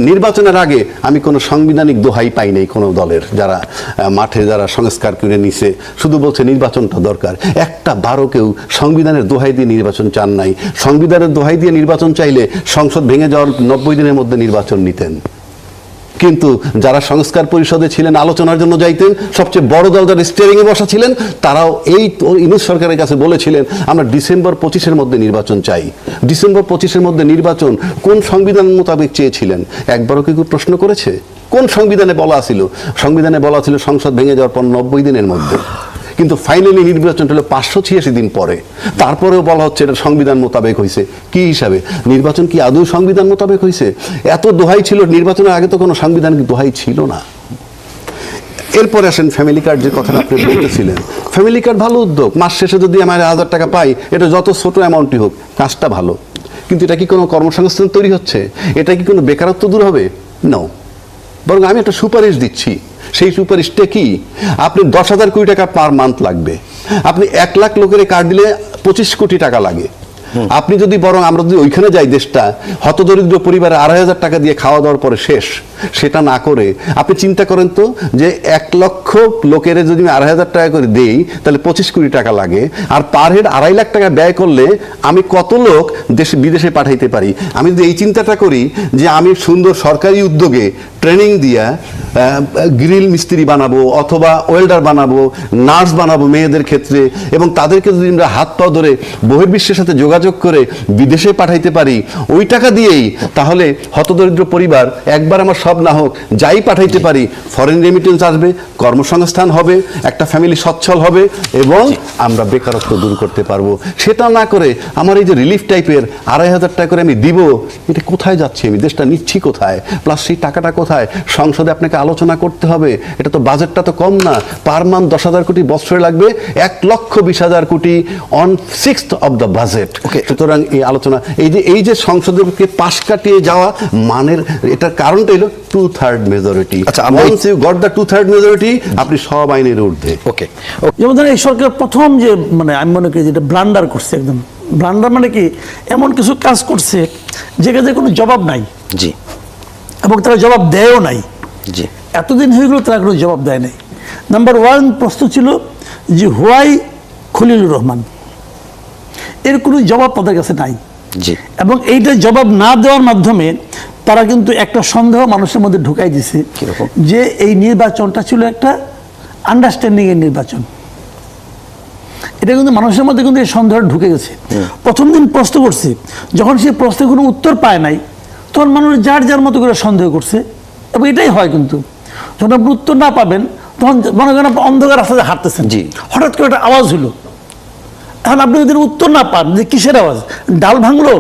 নির্বাচনের আগে আমি কোনো সাংবিধানিক দোহাই পাই নাই কোনো দলের, যারা মাঠে যারা সংস্কার করে নিছে, শুধু বলছে নির্বাচনটা দরকার। একটা বারো কেউ সংবিধানের দোহাই দিয়ে নির্বাচন চান নাই। সংবিধানের দোহাই দিয়ে নির্বাচন চাইলে সংসদ ভেঙে যাওয়ার 90 দিনের মধ্যে নির্বাচন নিতেন। কিন্তু যারা সংস্কার পরিষদে ছিলেন, আলোচনার জন্য যাইতেন, সবচেয়ে বড় দল যারা স্টিয়ারিংয়ে বসা ছিলেন, তারাও এই ইউনূস সরকারের কাছে বলেছিলেন আমরা ডিসেম্বর 25-এর মধ্যে নির্বাচন চাই। ডিসেম্বর 25-এর মধ্যে নির্বাচন কোন সংবিধান মোতাবেক চেয়েছিলেন? একবারও কি প্রশ্ন করেছে? কোন সংবিধানে বলা ছিল? সংবিধানে বলা ছিল সংসদ ভেঙে যাওয়ার পর 90 দিনের মধ্যে। কিন্তু ফাইনালি নির্বাচন হলো 586 দিন পরে। তারপরেও বলা হচ্ছে এটা সংবিধান মোতাবেক হয়েছে। কি হিসাবে? নির্বাচন কি আদৌ সংবিধান মোতাবেক হয়েছে? এত দোহাই ছিল, নির্বাচনের আগে তো কোনো সাংবিধানিক দোহাই ছিল না। এরপরে আসেন ফ্যামিলি কার্ড, যে কথাটা আপনি বলতেছিলেন। ফ্যামিলি কার্ড ভালো উদ্যোগ। মাস শেষে যদি আমার 1000 টাকা পাই, এটা যত ছোট অ্যামাউন্টই হোক, কাজটা ভালো। কিন্তু এটা কি কোনো কর্মসংস্থান তৈরি হচ্ছে? এটা কি কোনো বেকারত্ব দূর হবে? নাও। বরং আমি একটা সুপারিশ দিচ্ছি। সেই সুপারিশটা কি? আপনি 10,000 কোটি টাকা পার মান্থ লাগবে। আপনি 1 লাখ লোকের কার্ড দিলে 25 কোটি টাকা লাগে। আপনি যদি বরং আমরা যদি ওইখানে যাই, দেশটা হতদরিদ্র পরিবারে 2,500 টাকা দিয়ে খাওয়া দাওয়ার পরে শেষ, সেটা না করে আপনি চিন্তা করেন তো যে 1 লক্ষ লোকের যদি আমি 2,500 টাকা করে দেই, তাহলে 25 কোটি টাকা লাগে। আর পার হেড 2.5 লাখ টাকা ব্যয় করলে আমি কত লোক দেশে বিদেশে পাঠাইতে পারি? আমি যদি এই চিন্তাটা করি যে আমি সুন্দর সরকারি উদ্যোগে ট্রেনিং দিয়া গ্রিল মিস্ত্রি বানাবো, অথবা ওয়েল্ডার বানাবো, নার্স বানাবো মেয়েদের ক্ষেত্রে, এবং তাদেরকে যদি আমরা হাত পা ধরে বহির্বিশ্বের সাথে যোগাযোগ করে বিদেশে পাঠাইতে পারি ওই টাকা দিয়েই, তাহলে হতদরিদ্র পরিবার একবার আমার সব না হোক যাই পাঠাইতে পারি, ফরেন রেমিটেন্স আসবে, কর্মসংস্থান হবে, একটা ফ্যামিলি সচ্ছল হবে, এবং আমরা বেকারত্ব দূর করতে পারবো। সেটা না করে আমার এই যে রিলিফ টাইপের 2,500 টাকা করে আমি দিব, এটা কোথায় যাচ্ছে? আমি দেশটা নিচ্ছি কোথায়? প্লাস সেই টাকাটা কোথায়? সংসদে আপনাকে আলোচনা করতে হবে। এটা তো বাজেটটা তো কম না। পার মান্থ 10,000 কোটি, বছরে লাগবে 1,20,000 কোটি on 6th of the budget. সুতরাং এই আলোচনা, এই যে সংসদকে পাশ কাটিয়ে যাওয়া মানের, এটার কারণটা হলো 2/3 মেজরিটি। আচ্ছা, once you got the 2/3 majority, আপনি সব আইনের ঊর্ধ্বে। ওকে, যেমন ধরেন এই সরকার প্রথম যে মানে আমি মনে করি যেটা ব্লান্ডার করছে, একদম ব্লান্ডার মানে কি, এমন কিছু কাজ করছে যেখানে কোনো জবাব নাই। জি। এবং তারা জবাব দেয়ও নাই। জি। এতদিন হয়ে গেল তারা কোনো জবাব দেয় নাই। নাম্বার 1 প্রশ্ন ছিল যে হোয়াই খলিলুর রহমান, এর কোনো জবাব তাদের কাছে নাই। জি। এবং এইটা জবাব না দেওয়ার মাধ্যমে তারা কিন্তু একটা সন্দেহ মানুষের মধ্যে ঢুকাই দিছে যে এই নির্বাচনটা ছিল একটা আন্ডারস্ট্যান্ডিং এর নির্বাচন। এটা কিন্তু মানুষের মধ্যে কিন্তু এই সন্দেহ ঢুকে গেছে। প্রথম দিন প্রশ্ন করছে, যখন সে প্রশ্নের কোনো উত্তর পায় নাই, তখন মানুষ যার যার মতো করে সন্দেহ করছে। এবং এটাই হয়, কিন্তু যখন আপনি উত্তর না পাবেন, তখন মনে করেন আপনি অন্ধকার রাস্তায় হাঁটতেছেন, হঠাৎ করে একটা আওয়াজ হলো। এখন আপনি যদি উত্তর না পান যে কিসের আওয়াজ, ডাল ভাঙলো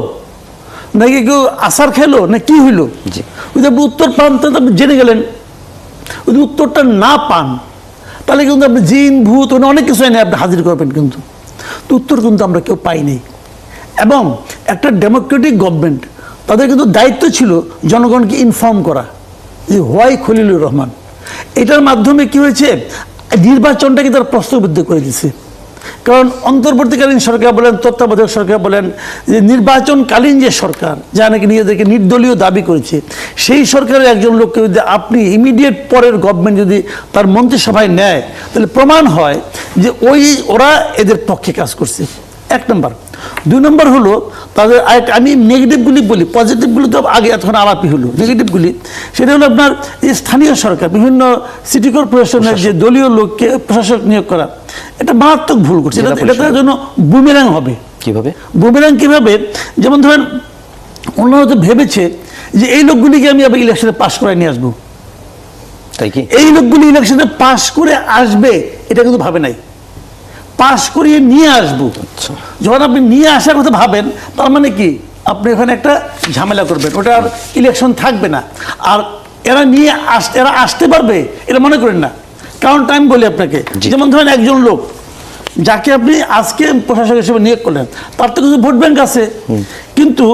নাকি কেউ আচার খেলো না কি হইলো, যদি আপনি উত্তর পান তাহলে আপনি জেনে গেলেন। যদি উত্তরটা না পান তাহলে কিন্তু আপনি জিন ভূত অনেক কিছু এনে আপনি হাজির করবেন, কিন্তু উত্তর কিন্তু আমরা কেউ পাইনি। এবং একটা ডেমোক্রেটিক গভর্নমেন্ট, তাদের কিন্তু দায়িত্ব ছিল জনগণকে ইনফর্ম করা যে হোয়াই খলিলুর রহমান। এটার মাধ্যমে কি হয়েছে, নির্বাচনটাকে তারা প্রশ্নবিদ্ধ করে দিয়েছে। কারণ অন্তর্বর্তীকালীন সরকার বলেন, তত্ত্বাবধায়ক সরকার বলেন, যে নির্বাচনকালীন যে সরকার যা নাকি নিজেদেরকে নির্দলীয় দাবি করেছে, সেই সরকারের একজন লোককে যদি আপনি ইমিডিয়েট পরের গভর্নমেন্ট যদি তার মন্ত্রিসভায় নেয়, তাহলে প্রমাণ হয় যে ওরা এদের পক্ষে কাজ করছে। 1 নম্বর। 2 নম্বর হলো তাদের আমি নেগেটিভগুলি বলি, পজিটিভগুলি তো আগে এতক্ষণ আলাপই হলো। নেগেটিভগুলি সেটা হলো আপনার এই স্থানীয় সরকার, বিভিন্ন সিটি কর্পোরেশনের যে দলীয় লোককে প্রশাসক নিয়োগ করা, এটা মারাত্মক ভুল করছে। এটা তার জন্য বুমেরাং হবে। কিভাবে বুমেরাং? কিভাবে? যেমন ধরেন অন্যরা তো ভেবেছে যে এই লোকগুলিকে আমি আবার ইলেকশনে পাশ করে নিয়ে আসবো, তাই কি এই লোকগুলি ইলেকশনে পাশ করে আসবে এটা কিন্তু ভাবে নাই, পাশ করিয়ে নিয়ে আসবো। যখন আপনি নিয়ে আসার কথা ভাবেন, তার মানে কি আপনি এখানে একটা ঝামেলা করবেন, ওটা আর ইলেকশন থাকবে না। আর এরা আসতে পারবে এটা মনে করেন না। কারণটা আমি বলি আপনাকে, যেমন ধরেন একজন লোক যাকে আপনি আজকে প্রশাসক হিসেবে নিয়োগ করলেন, তার তো কিছু ভোট ব্যাংক আছে, কিন্তু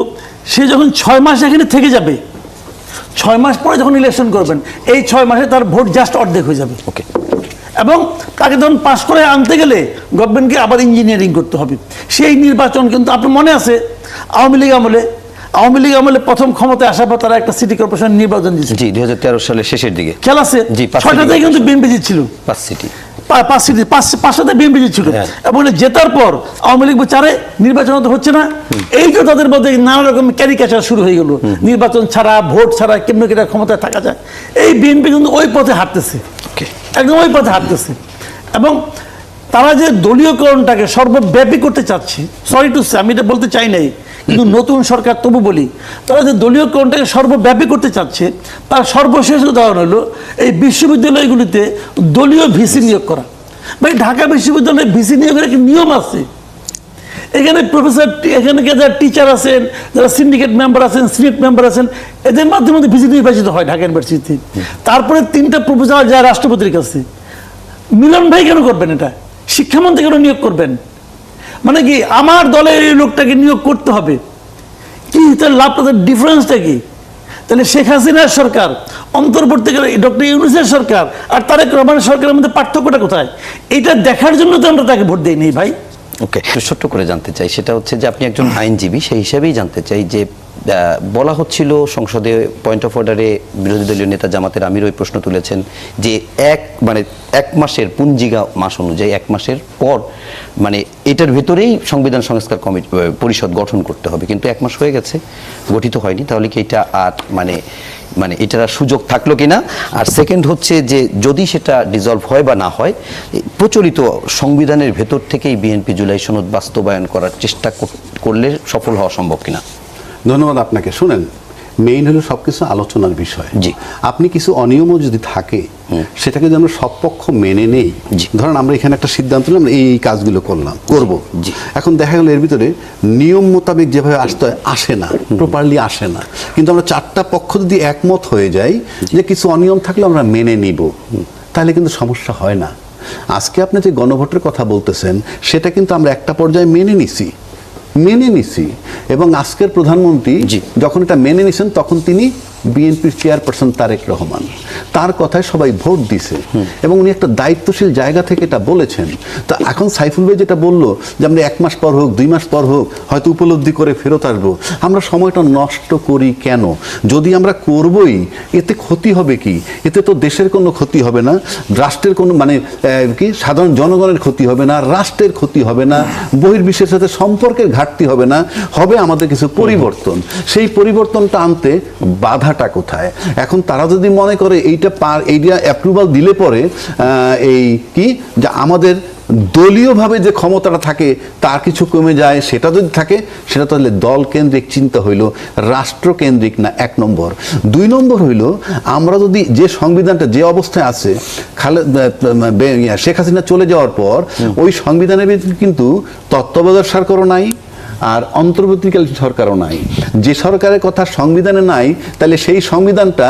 সে যখন 6 মাস এখানে থেকে যাবে, 6 মাস পরে যখন ইলেকশন করবেন, এই 6 মাসে তার ভোট জাস্ট অর্ধেক হয়ে যাবে। ওকে। এবং তাকে ধরুন পাশ করে আনতে গেলে গভর্নমেন্টকে আবার ইঞ্জিনিয়ারিং করতে হবে। সেই নির্বাচন কিন্তু আপনার মনে আছে আওয়ামী লীগ আমলে আওয়ামী লীগ আমলে প্রথম ক্ষমতায় আসার পর তারা একটা সিটি কর্পোরেশন নির্বাচন দিয়েছে, জি 2013 সালের শেষের দিকে খেলা আছে, জি, 5 ছয়টাতে সিটি কিন্তু বিএনপি জিতছিল, 5 সিটি। পাঁচটাতে বিএনপি জিতছিল, হ্যাঁ। এবং জেতার পর আওয়ামী লীগ চারে নির্বাচন তো হচ্ছে না, এই তো তাদের মধ্যে নানা রকম ক্যারিকেচার শুরু হয়ে গেল, নির্বাচন ছাড়া ভোট ছাড়া কেমনে কেটে ক্ষমতায় থাকা যায়। এই বিএনপি কিন্তু ওই পথে হাঁটতেছে, একদম ওই পথে হাঁটতেছে। এবং তারা যে দলীয়করণটাকে সর্বব্যাপী করতে চাচ্ছে, সরি টু সে, আমি এটা বলতে চাই নাই, কিন্তু নতুন সরকার তবু বলি, তারা যে দলীয়করণটাকে সর্বব্যাপী করতে চাচ্ছে, তার সর্বশেষ উদাহরণ হলো এই বিশ্ববিদ্যালয়গুলিতে দলীয় ভিসি নিয়োগ করা। ভাই ঢাকা বিশ্ববিদ্যালয়ে ভিসি নিয়োগের একটা নিয়ম আছে। এখানে প্রফেসর, এখানে যারা টিচার আছেন, যারা সিন্ডিকেট মেম্বার আছেন, সিনেট মেম্বার আছেন, এদের মাধ্যমে ভিসি নির্বাচিত হয় ঢাকা ইউনিভার্সিটিতে। তারপরে 3টা প্রপোজাল যায় রাষ্ট্রপতির কাছে। মিলন ভাই কেন করবেন এটা? শিক্ষামন্ত্রী কেন নিয়োগ করবেন? মানে কি আমার দলের এই লোকটাকে নিয়োগ করতে হবে, কি তার লাভ, তাদের ডিফারেন্সটা কি? তাহলে শেখ হাসিনার সরকার, অন্তর্বর্তীকালে ডক্টর ইউনূসের সরকার আর তারেক রহমানের সরকারের মধ্যে পার্থক্যটা কোথায়? এটা দেখার জন্য তো আমরা তাকে ভোট দিই নি ভাই। ওকে, ছোট্ট করে জানতে চাই, সেটা হচ্ছে যে আপনি একজন আইনজীবী, সেই হিসাবেই জানতে চাই যে বলা হচ্ছিল সংসদে পয়েন্ট অফ অর্ডারে বিরোধী দলীয় নেতা জামাতের আমির ওই প্রশ্ন তুলেছেন যে এক মাসের পুঞ্জিকা মাস অনুযায়ী 1 মাসের পর মানে এটার ভেতরেই সংবিধান সংস্কার কমিটি পরিষদ গঠন করতে হবে, কিন্তু 1 মাস হয়ে গেছে, গঠিত হয়নি। তাহলে কি এটা আর মানে এটার আর সুযোগ থাকলো কিনা? আর সেকেন্ড হচ্ছে যে যদি সেটা ডিসলভ হয় বা না হয়, প্রচলিত সংবিধানের ভেতর থেকেই বিএনপি জুলাই সনদ বাস্তবায়ন করার চেষ্টা করলে সফল হওয়া সম্ভব কিনা? ধন্যবাদ আপনাকে। শুনেন, মেইন হলো সবকিছু আলোচনার বিষয়। জি। আপনি কিছু অনিয়মও যদি থাকে সেটাকে যদি আমরা সব পক্ষ মেনে নেই, জি। ধরেন আমরা এখানে একটা সিদ্ধান্ত নিলাম এই কাজগুলো করব, জি। এখন দেখা গেল এর ভিতরে নিয়ম মোতাবেক যেভাবে আসতে হয় আসে না, প্রপারলি আসে না, কিন্তু আমরা 4টা পক্ষ যদি একমত হয়ে যাই যে কিছু অনিয়ম থাকলে আমরা মেনে নিব, তাহলে কিন্তু সমস্যা হয় না। আজকে আপনি যে গণভোটের কথা বলতেছেন সেটা কিন্তু আমরা একটা পর্যায়ে মেনে নিছি, এবং আজকের প্রধানমন্ত্রী জি। যখন এটা মেনে নিছেন তখন তিনি বিএনপির চেয়ারপারসন তারেক রহমান, তার কথায় সবাই ভোট দিছে এবং উনি একটা দায়িত্বশীল জায়গা থেকে এটা বলেছেন। তা এখন সাইফুল ভাই যেটা বললো যে আমরা 1 মাস পর হোক 2 মাস পর হোক হয়তো উপলব্ধি করে ফেরত আসবো, আমরা সময়টা নষ্ট করি কেন? যদি আমরা করবই, এতে ক্ষতি হবে কি? এতে তো দেশের কোনো ক্ষতি হবে না, রাষ্ট্রের কোনো কি সাধারণ জনগণের ক্ষতি হবে না, রাষ্ট্রের ক্ষতি হবে না, বহির্বিশ্বের সাথে সম্পর্কের ঘাটতি হবে না, হবে আমাদের কিছু পরিবর্তন। সেই পরিবর্তনটা আনতে বাধাটা কোথায়? এখন তারা যদি মনে করে এইটা অ্যাপ্রুভাল দিলে পরে এই কি যে আমাদের দলীয়ভাবে যে ক্ষমতাটা থাকে তার কিছু কমে যায়, সেটা যদি থাকে সেটা তাহলে দল কেন্দ্রিক চিন্তা হইল, রাষ্ট্রকেন্দ্রিক না, 1 নম্বর। 2 নম্বর হইল আমরা যদি যে সংবিধানটা যে অবস্থায় আছে শেখ হাসিনা চলে যাওয়ার পর ওই সংবিধানের ভিতরে কিন্তু তত্ত্বাবধায়ক সরকারও নাই আর অন্তর্বর্তীকালীন সরকারও নাই। যে সরকারের কথা সংবিধানে নাই তাহলে সেই সংবিধানটা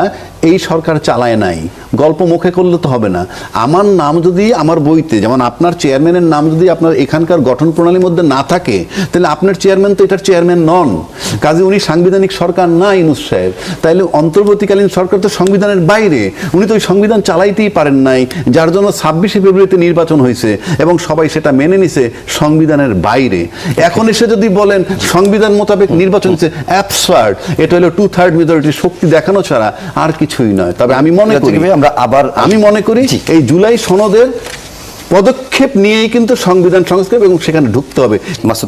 এই সরকার চালায় নাই। গল্প মুখে করলে তো হবে না। আমার নাম যদি আমার বইতে, যেমন আপনার চেয়ারম্যানের নাম যদি আপনার এখানকার গঠন প্রণালীর মধ্যে না থাকে তাহলে আপনার চেয়ারম্যান তো এটার চেয়ারম্যান নন, কাজে উনি সাংবিধানিক সরকার না ইউনূস সাহেব। তাইলে অন্তর্বর্তীকালীন সরকার তো সংবিধানের বাইরে, উনি তো ওই সংবিধান চালাইতেই পারেন নাই, যার জন্য 26শে ফেব্রুয়ারিতে নির্বাচন হয়েছে এবং সবাই সেটা মেনে নিছে সংবিধানের বাইরে। এখন এসে যদি বলেন সংবিধান মোতাবেক নির্বাচন হচ্ছে, অ্যাবসার্ড। এটা হলো 2/3 মেজরিটির শক্তি দেখানো ছাড়া আর কিছুই নয়। তবে আমি মনে করি এই জুলাই সনদের পদক্ষেপ নিয়েই কিন্তু সংবিধান সংস্কার এবং সেখানে ঢুকতে হবে।